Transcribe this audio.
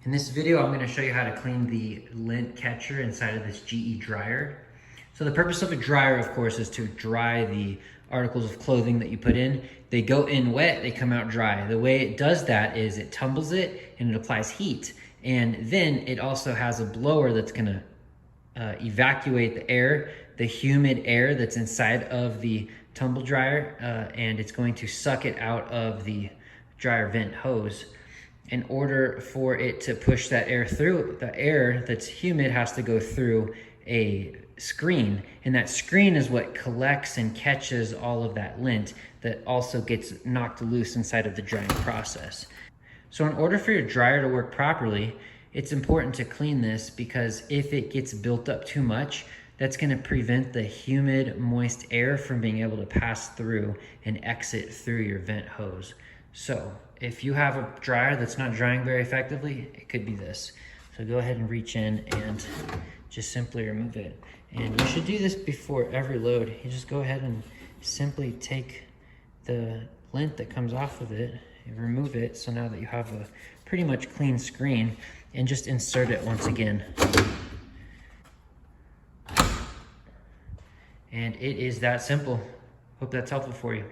In this video, I'm gonna show you how to clean the lint catcher inside of this GE dryer. So the purpose of a dryer, of course, is to dry the articles of clothing that you put in. They go in wet, they come out dry. The way it does that is it tumbles it and it applies heat. And then it also has a blower that's gonna evacuate the air, the humid air that's inside of the tumble dryer, and it's going to suck it out of the dryer vent hose. In order for it to push that air through, the air that's humid has to go through a screen, and that screen is what collects and catches all of that lint that also gets knocked loose inside of the drying process. So in order for your dryer to work properly, it's important to clean this, because if it gets built up too much, that's going to prevent the humid, moist air from being able to pass through and exit through your vent hose. So if you have a dryer that's not drying very effectively, it could be this. So go ahead and reach in and just simply remove it. And you should do this before every load. You just go ahead and simply take the lint that comes off of it and remove it. So now that you have a pretty much clean screen, and just insert it once again. And it is that simple. Hope that's helpful for you.